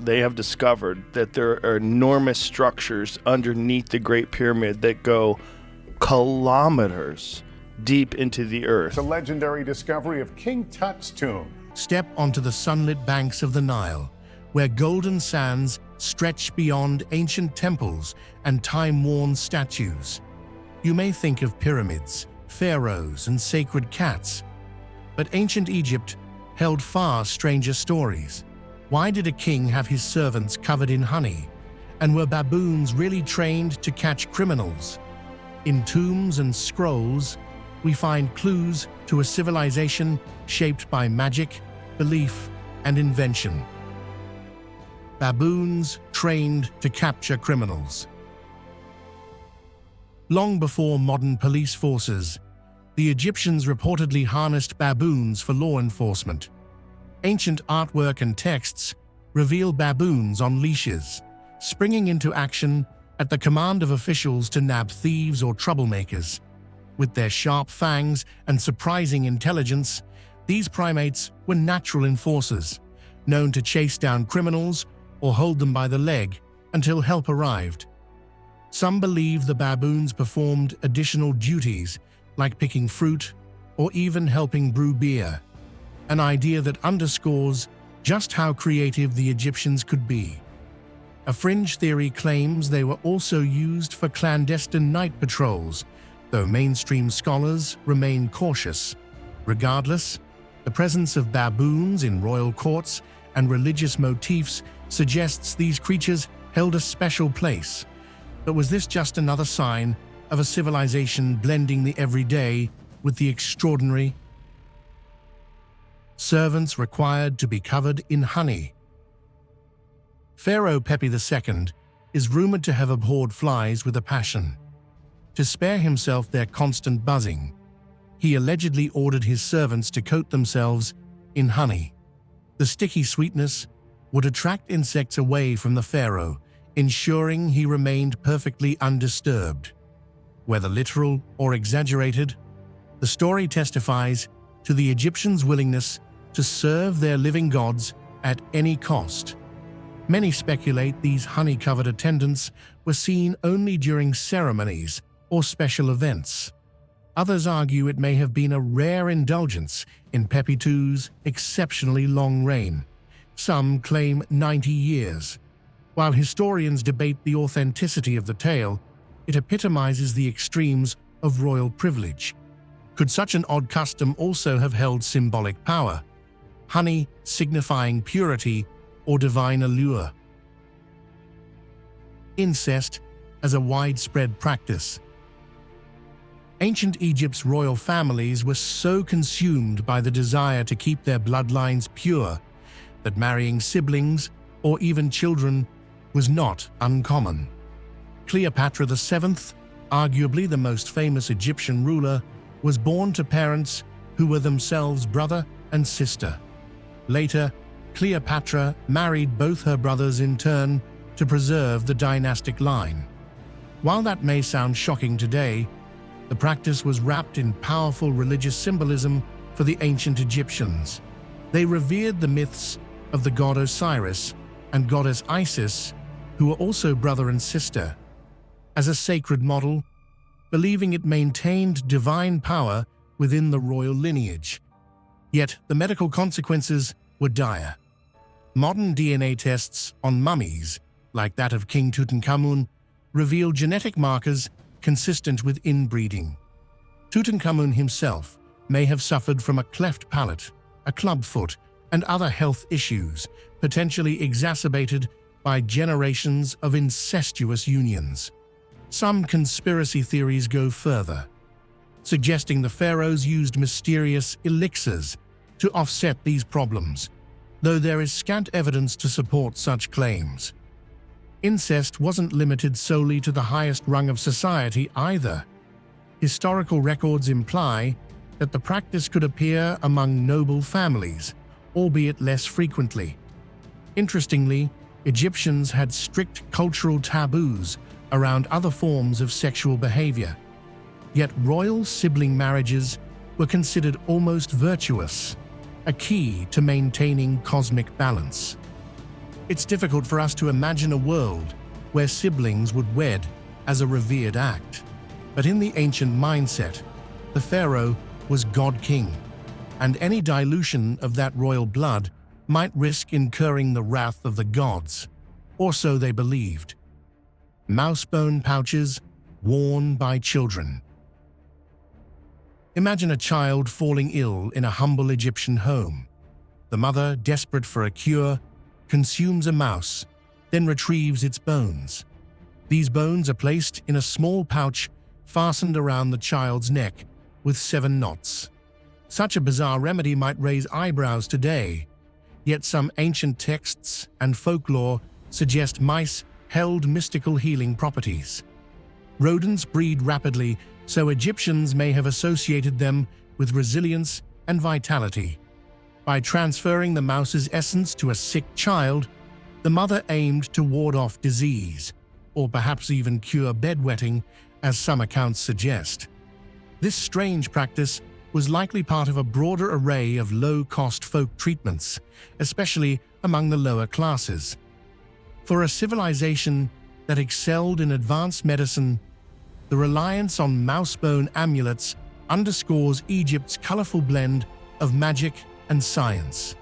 they have discovered that there are enormous structures underneath the Great Pyramid that go kilometers deep into the earth. The legendary discovery of King Tut's tomb. Step onto the sunlit banks of the Nile, where golden sands stretch beyond ancient temples and time-worn statues. You may think of pyramids, pharaohs, and sacred cats, but ancient Egypt held far stranger stories. Why did a king have his servants covered in honey? And were baboons really trained to catch criminals? In tombs and scrolls, we find clues to a civilization shaped by magic, belief, and invention. Baboons trained to capture criminals. Long before modern police forces, the Egyptians reportedly harnessed baboons for law enforcement. Ancient artwork and texts reveal baboons on leashes, springing into action at the command of officials to nab thieves or troublemakers. With their sharp fangs and surprising intelligence, these primates were natural enforcers, known to chase down criminals or hold them by the leg until help arrived. Some believe the baboons performed additional duties like picking fruit or even helping brew beer, an idea that underscores just how creative the Egyptians could be. A fringe theory claims they were also used for clandestine night patrols, though mainstream scholars remain cautious. Regardless, the presence of baboons in royal courts and religious motifs suggests these creatures held a special place. But was this just another sign of a civilization blending the everyday with the extraordinary? Servants required to be covered in honey. Pharaoh Pepi II is rumored to have abhorred flies with a passion. To spare himself their constant buzzing, he allegedly ordered his servants to coat themselves in honey. The sticky sweetness would attract insects away from the pharaoh, ensuring he remained perfectly undisturbed. Whether literal or exaggerated, the story testifies to the Egyptians' willingness to serve their living gods at any cost. Many speculate these honey-covered attendants were seen only during ceremonies or special events. Others argue it may have been a rare indulgence in Pepi II's exceptionally long reign. Some claim 90 years. While historians debate the authenticity of the tale, it epitomizes the extremes of royal privilege. Could such an odd custom also have held symbolic power? Honey signifying purity or divine allure. Incest as a widespread practice. Ancient Egypt's royal families were so consumed by the desire to keep their bloodlines pure that marrying siblings or even children was not uncommon. Cleopatra VII, arguably the most famous Egyptian ruler, was born to parents who were themselves brother and sister. Later, Cleopatra married both her brothers in turn to preserve the dynastic line. While that may sound shocking today, the practice was wrapped in powerful religious symbolism for the ancient Egyptians. They revered the myths of the god Osiris and goddess Isis, who were also brother and sister, as a sacred model, believing it maintained divine power within the royal lineage. Yet the medical consequences were dire. Modern DNA tests on mummies, like that of King Tutankhamun, reveal genetic markers consistent with inbreeding. Tutankhamun himself may have suffered from a cleft palate, a clubfoot, and other health issues, potentially exacerbated by generations of incestuous unions. Some conspiracy theories go further, suggesting the pharaohs used mysterious elixirs to offset these problems, though there is scant evidence to support such claims. Incest wasn't limited solely to the highest rung of society either. Historical records imply that the practice could appear among noble families, albeit less frequently. Interestingly, Egyptians had strict cultural taboos around other forms of sexual behavior, yet royal sibling marriages were considered almost virtuous, a key to maintaining cosmic balance. It's difficult for us to imagine a world where siblings would wed as a revered act. But in the ancient mindset, the pharaoh was god-king, and any dilution of that royal blood might risk incurring the wrath of the gods, or so they believed. Mousebone pouches worn by children. Imagine a child falling ill in a humble Egyptian home. The mother, desperate for a cure, consumes a mouse, then retrieves its bones. These bones are placed in a small pouch fastened around the child's neck with 7 knots. Such a bizarre remedy might raise eyebrows today, yet some ancient texts and folklore suggest mice held mystical healing properties. Rodents breed rapidly, so Egyptians may have associated them with resilience and vitality. By transferring the mouse's essence to a sick child, the mother aimed to ward off disease, or perhaps even cure bedwetting, as some accounts suggest. This strange practice was likely part of a broader array of low-cost folk treatments, especially among the lower classes. For a civilization that excelled in advanced medicine, the reliance on mousebone amulets underscores Egypt's colorful blend of magic and science.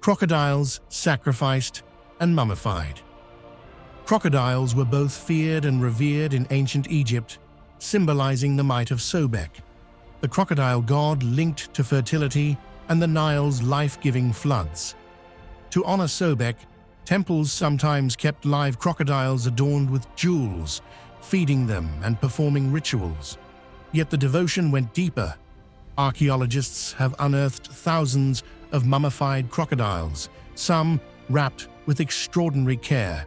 Crocodiles sacrificed and mummified. Crocodiles were both feared and revered in ancient Egypt, symbolizing the might of Sobek, the crocodile god linked to fertility and the Nile's life-giving floods. To honor Sobek, temples sometimes kept live crocodiles adorned with jewels, feeding them and performing rituals. Yet the devotion went deeper. Archaeologists have unearthed thousands of mummified crocodiles, some wrapped with extraordinary care.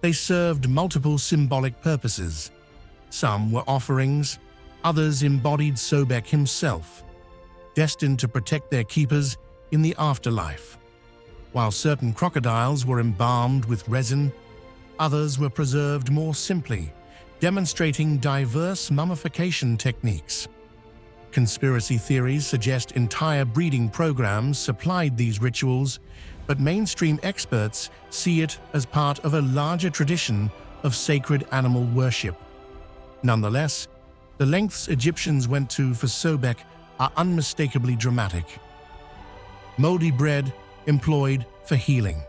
They served multiple symbolic purposes. Some were offerings, others embodied Sobek himself, destined to protect their keepers in the afterlife. While certain crocodiles were embalmed with resin, others were preserved more simply, demonstrating diverse mummification techniques. Conspiracy theories suggest entire breeding programs supplied these rituals, but mainstream experts see it as part of a larger tradition of sacred animal worship. Nonetheless, the lengths Egyptians went to for Sobek are unmistakably dramatic. Moldy bread employed for healing.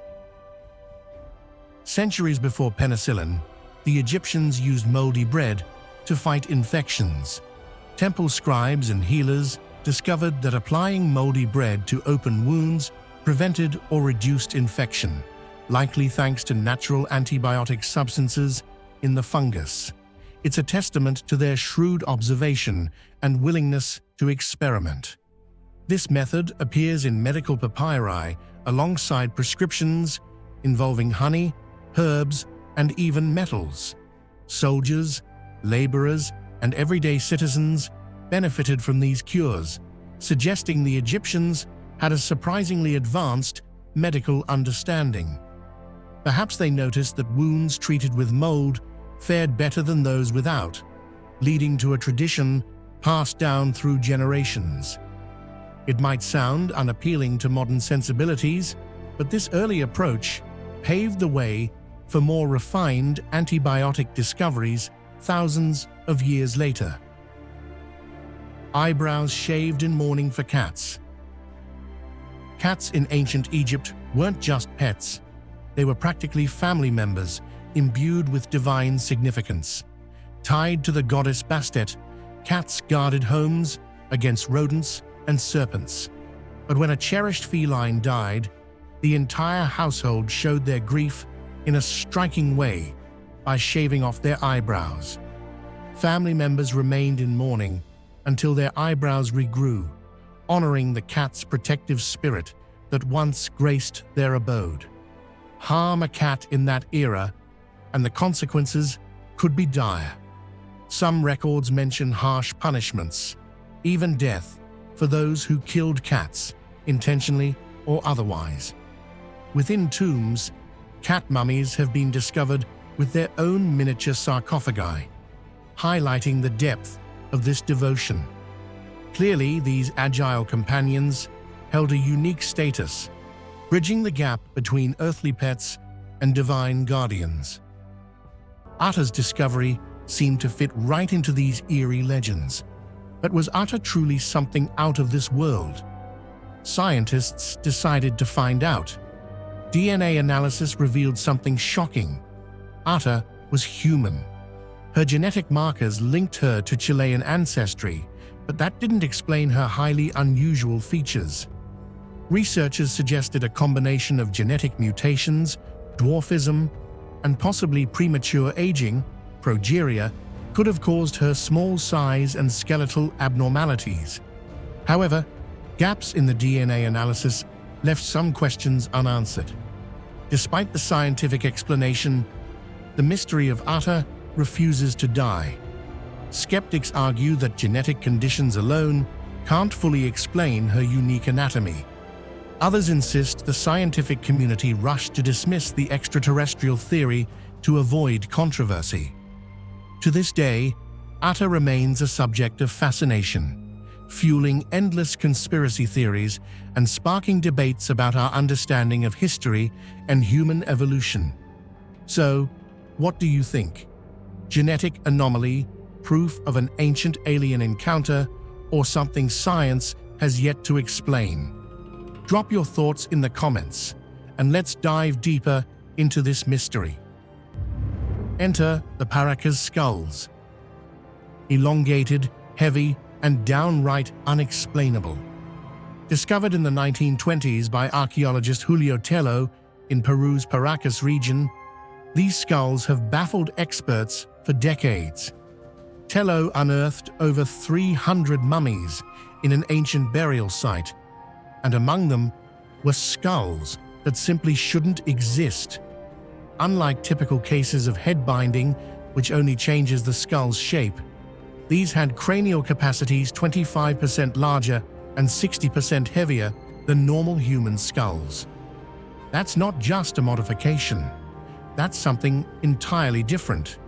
Centuries before penicillin, the Egyptians used moldy bread to fight infections. Temple scribes and healers discovered that applying moldy bread to open wounds prevented or reduced infection, likely thanks to natural antibiotic substances in the fungus. It's a testament to their shrewd observation and willingness to experiment. This method appears in medical papyri alongside prescriptions involving honey, herbs, and even metals. Soldiers, laborers, and everyday citizens benefited from these cures, suggesting the Egyptians had a surprisingly advanced medical understanding. Perhaps they noticed that wounds treated with mold fared better than those without, leading to a tradition passed down through generations. It might sound unappealing to modern sensibilities, but this early approach paved the way for more refined antibiotic discoveries thousands of years later. Eyebrows shaved in mourning for cats. Cats in ancient Egypt weren't just pets. They were practically family members, imbued with divine significance. Tied to the goddess Bastet, cats guarded homes against rodents and serpents. But when a cherished feline died, the entire household showed their grief in a striking way by shaving off their eyebrows. Family members remained in mourning until their eyebrows regrew, honoring the cat's protective spirit that once graced their abode. Harm a cat in that era, and the consequences could be dire. Some records mention harsh punishments, even death, for those who killed cats, intentionally or otherwise. Within tombs, cat mummies have been discovered with their own miniature sarcophagi, highlighting the depth of this devotion. Clearly, these agile companions held a unique status, bridging the gap between earthly pets and divine guardians. Atta's discovery seemed to fit right into these eerie legends. But was Atta truly something out of this world? Scientists decided to find out. DNA analysis revealed something shocking. Atta was human. Her genetic markers linked her to Chilean ancestry, but that didn't explain her highly unusual features. Researchers suggested a combination of genetic mutations, dwarfism, and possibly premature aging, progeria, could have caused her small size and skeletal abnormalities. However, gaps in the DNA analysis left some questions unanswered. Despite the scientific explanation, the mystery of Atta refuses to die. Skeptics argue that genetic conditions alone can't fully explain her unique anatomy. Others insist the scientific community rushed to dismiss the extraterrestrial theory to avoid controversy. To this day, Atta remains a subject of fascination, fueling endless conspiracy theories and sparking debates about our understanding of history and human evolution. So, what do you think? Genetic anomaly, proof of an ancient alien encounter, or something science has yet to explain? Drop your thoughts in the comments, and let's dive deeper into this mystery. Enter the Paracas skulls. Elongated, heavy, and downright unexplainable. Discovered in the 1920s by archaeologist Julio Tello in Peru's Paracas region, these skulls have baffled experts for decades. Tello unearthed over 300 mummies in an ancient burial site, and among them were skulls that simply shouldn't exist. Unlike typical cases of head binding, which only changes the skull's shape, these had cranial capacities 25% larger and 60% heavier than normal human skulls. That's not just a modification. That's something entirely different.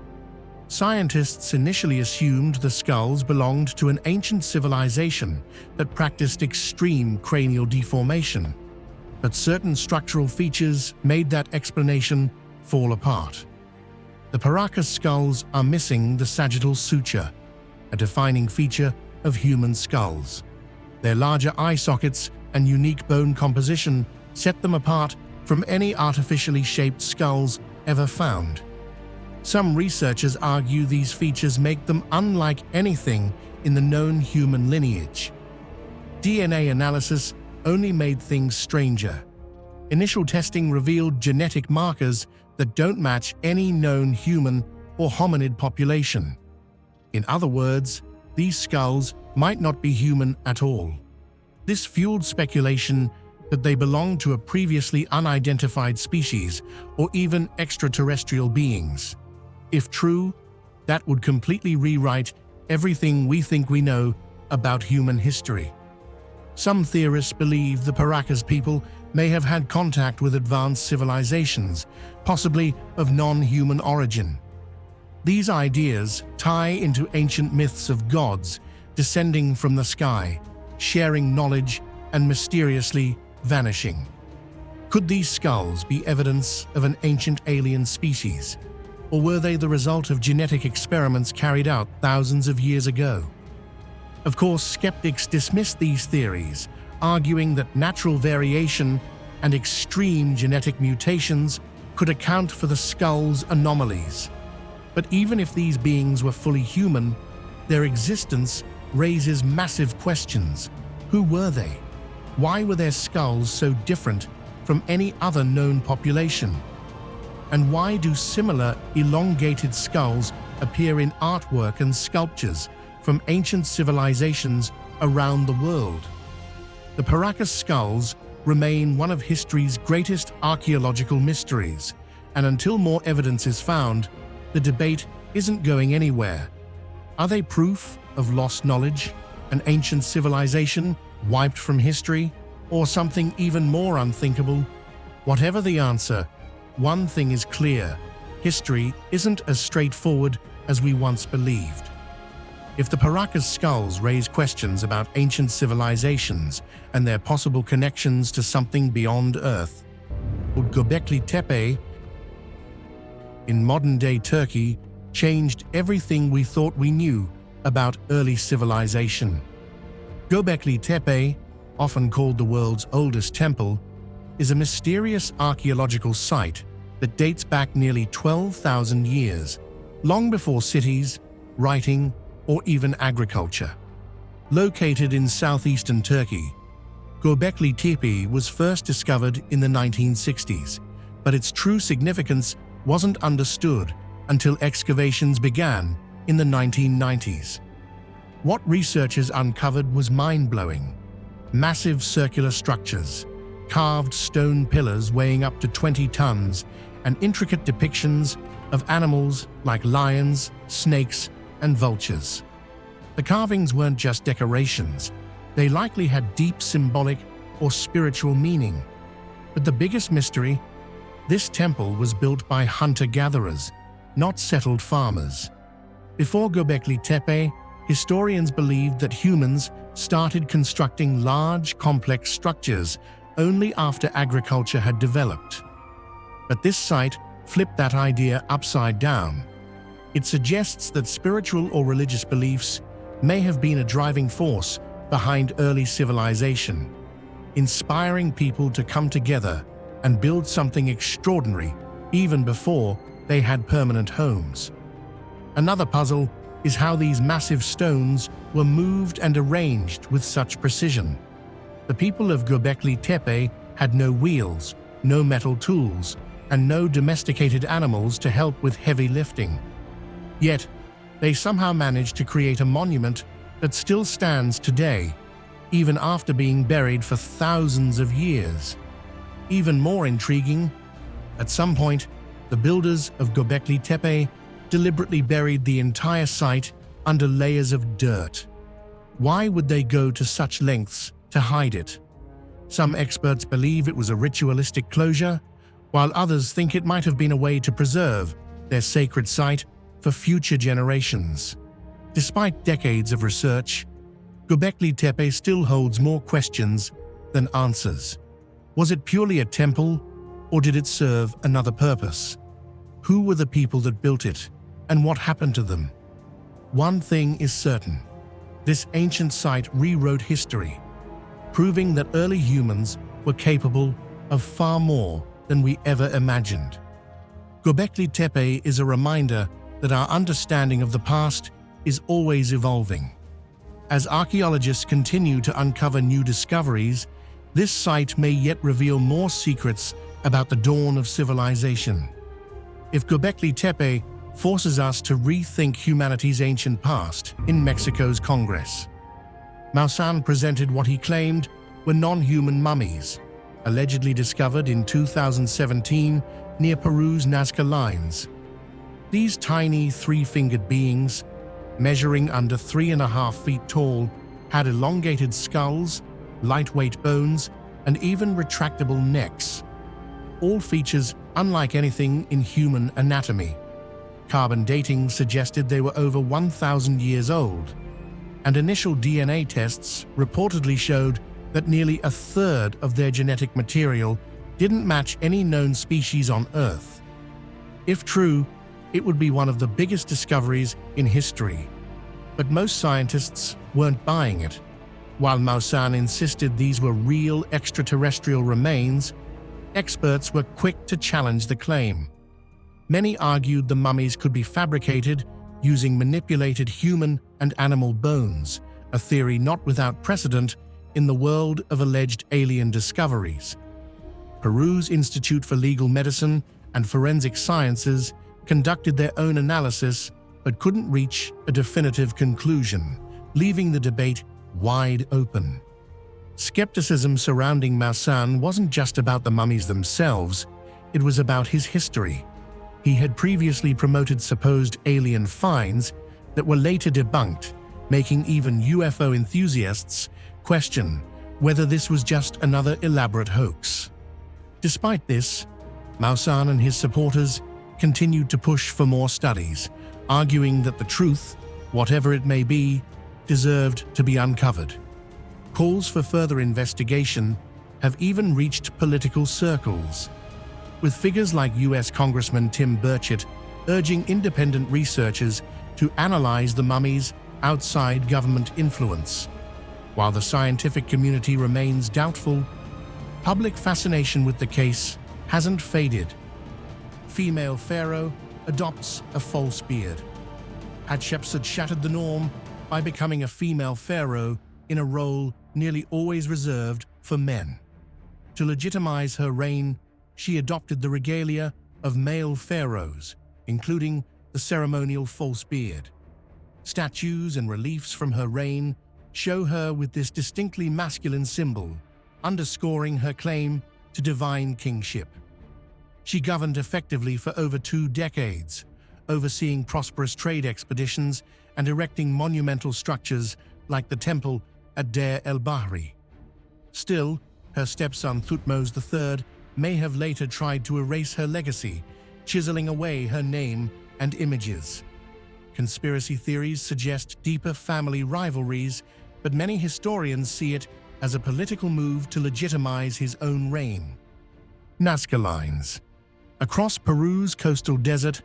Scientists initially assumed the skulls belonged to an ancient civilization that practiced extreme cranial deformation, but certain structural features made that explanation fall apart. The Paracas skulls are missing the sagittal suture, a defining feature of human skulls. Their larger eye sockets and unique bone composition set them apart from any artificially shaped skulls ever found. Some researchers argue these features make them unlike anything in the known human lineage. DNA analysis only made things stranger. Initial testing revealed genetic markers that don't match any known human or hominid population. In other words, these skulls might not be human at all. This fueled speculation that they belong to a previously unidentified species or even extraterrestrial beings. If true, that would completely rewrite everything we think we know about human history. Some theorists believe the Paracas people may have had contact with advanced civilizations, possibly of non-human origin. These ideas tie into ancient myths of gods descending from the sky, sharing knowledge and mysteriously vanishing. Could these skulls be evidence of an ancient alien species? Or were they the result of genetic experiments carried out thousands of years ago? Of course, skeptics dismiss these theories, arguing that natural variation and extreme genetic mutations could account for the skull's anomalies. But even if these beings were fully human, their existence raises massive questions. Who were they? Why were their skulls so different from any other known population? And why do similar elongated skulls appear in artwork and sculptures from ancient civilizations around the world? The Paracas skulls remain one of history's greatest archaeological mysteries, and until more evidence is found, the debate isn't going anywhere. Are they proof of lost knowledge, an ancient civilization wiped from history, or something even more unthinkable? Whatever the answer, one thing is clear: history isn't as straightforward as we once believed. If the Paracas skulls raise questions about ancient civilizations and their possible connections to something beyond Earth, would Gobekli Tepe in modern-day Turkey changed everything we thought we knew about early civilization. Gobekli Tepe, often called the world's oldest temple, is a mysterious archaeological site that dates back nearly 12,000 years, long before cities, writing, or even agriculture. Located in southeastern Turkey, Gobekli Tepe was first discovered in the 1960s, but its true significance wasn't understood until excavations began in the 1990s. What researchers uncovered was mind-blowing. Massive circular structures, carved stone pillars weighing up to 20 tons, and intricate depictions of animals like lions, snakes, and vultures. The carvings weren't just decorations. They likely had deep symbolic or spiritual meaning. But the biggest mystery, this temple was built by hunter-gatherers, not settled farmers. Before Gobekli Tepe, historians believed that humans started constructing large, complex structures only after agriculture had developed. But this site flipped that idea upside down. It suggests that spiritual or religious beliefs may have been a driving force behind early civilization, inspiring people to come together and build something extraordinary even before they had permanent homes. Another puzzle is how these massive stones were moved and arranged with such precision. The people of Gobekli Tepe had no wheels, no metal tools, and no domesticated animals to help with heavy lifting. Yet, they somehow managed to create a monument that still stands today, even after being buried for thousands of years. Even more intriguing, at some point, the builders of Gobekli Tepe deliberately buried the entire site under layers of dirt. Why would they go to such lengths to hide it? Some experts believe it was a ritualistic closure, while others think it might have been a way to preserve their sacred site for future generations. Despite decades of research, Gobekli Tepe still holds more questions than answers. Was it purely a temple, or did it serve another purpose? Who were the people that built it, and what happened to them? One thing is certain: this ancient site rewrote history, proving that early humans were capable of far more than we ever imagined. Gobekli Tepe is a reminder that our understanding of the past is always evolving. As archaeologists continue to uncover new discoveries, this site may yet reveal more secrets about the dawn of civilization. If Gobekli Tepe forces us to rethink humanity's ancient past in Mexico's Congress, Maussan presented what he claimed were non-human mummies, allegedly discovered in 2017 near Peru's Nazca lines. These tiny three-fingered beings, measuring under 3.5 feet tall, had elongated skulls, lightweight bones, and even retractable necks. All features unlike anything in human anatomy. Carbon dating suggested they were over 1,000 years old, and initial DNA tests reportedly showed that nearly a third of their genetic material didn't match any known species on Earth. If true, it would be one of the biggest discoveries in history. But most scientists weren't buying it. While Maussan insisted these were real extraterrestrial remains, experts were quick to challenge the claim. Many argued the mummies could be fabricated using manipulated human and animal bones, a theory not without precedent in the world of alleged alien discoveries. Peru's Institute for Legal Medicine and Forensic Sciences conducted their own analysis but couldn't reach a definitive conclusion, leaving the debate wide open. Skepticism surrounding Maussan wasn't just about the mummies themselves, it was about his history. He had previously promoted supposed alien finds that were later debunked, making even UFO enthusiasts question whether this was just another elaborate hoax. Despite this, Maussan and his supporters continued to push for more studies, arguing that the truth whatever it may be, deserved to be uncovered. Calls for further investigation have even reached political circles, with figures like US Congressman Tim Burchett urging independent researchers to analyze the mummies outside government influence. While the scientific community remains doubtful, public fascination with the case hasn't faded. Female pharaoh adopts a false beard. Hatshepsut shattered the norm by becoming a female pharaoh in a role nearly always reserved for men. To legitimize her reign, she adopted the regalia of male pharaohs, including the ceremonial false beard. Statues and reliefs from her reign show her with this distinctly masculine symbol, underscoring her claim to divine kingship. She governed effectively for over 2 decades, overseeing prosperous trade expeditions and erecting monumental structures like the temple at Deir el-Bahri. Still, her stepson Thutmose III may have later tried to erase her legacy, chiseling away her name and images. Conspiracy theories suggest deeper family rivalries, but many historians see it as a political move to legitimize his own reign. Nazca lines. Across Peru's coastal desert,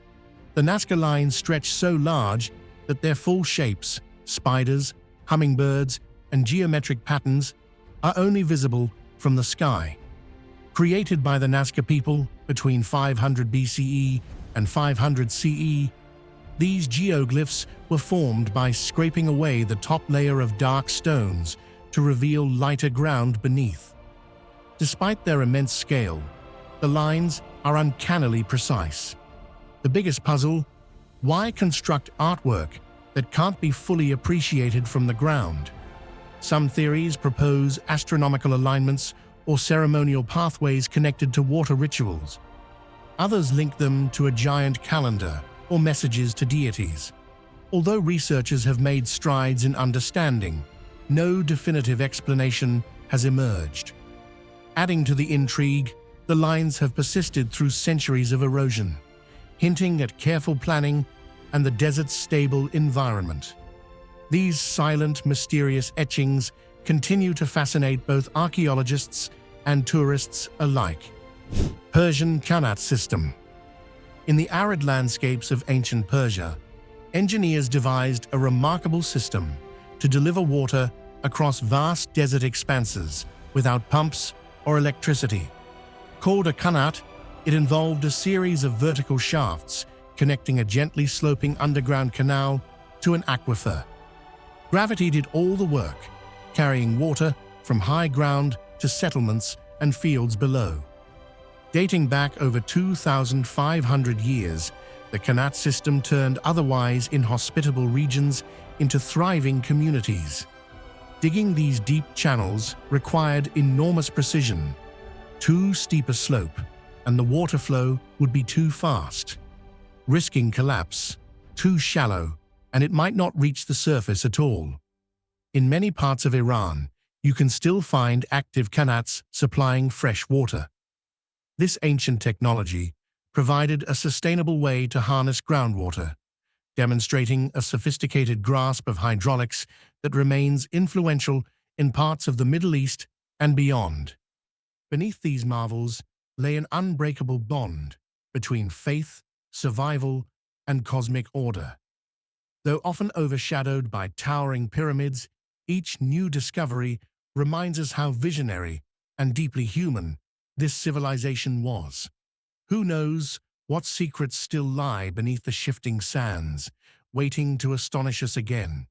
the Nazca lines stretch so large that their full shapes, spiders, hummingbirds, and geometric patterns are only visible from the sky. Created by the Nazca people between 500 BCE and 500 CE, these geoglyphs were formed by scraping away the top layer of dark stones to reveal lighter ground beneath. Despite their immense scale, the lines are uncannily precise. The biggest puzzle: why construct artwork that can't be fully appreciated from the ground? Some theories propose astronomical alignments or ceremonial pathways connected to water rituals. Others link them to a giant calendar or messages to deities. Although researchers have made strides in understanding, no definitive explanation has emerged. Adding to the intrigue, the lines have persisted through centuries of erosion, hinting at careful planning and the desert's stable environment. These silent, mysterious etchings continue to fascinate both archaeologists and tourists alike. Persian Qanat system. In the arid landscapes of ancient Persia, engineers devised a remarkable system to deliver water across vast desert expanses without pumps or electricity. Called a qanat, it involved a series of vertical shafts connecting a gently sloping underground canal to an aquifer. Gravity did all the work, carrying water from high ground to settlements and fields below. Dating back over 2,500 years, the qanat system turned otherwise inhospitable regions into thriving communities. Digging these deep channels required enormous precision. Too steep a slope, and the water flow would be too fast, risking collapse. Too shallow, and it might not reach the surface at all. In many parts of Iran, you can still find active qanats supplying fresh water. This ancient technology provided a sustainable way to harness groundwater, demonstrating a sophisticated grasp of hydraulics that remains influential in parts of the Middle East and beyond. Beneath these marvels lay an unbreakable bond between faith, survival, and cosmic order. Though often overshadowed by towering pyramids, each new discovery reminds us how visionary and deeply human this civilization was. Who knows what secrets still lie beneath the shifting sands, waiting to astonish us again?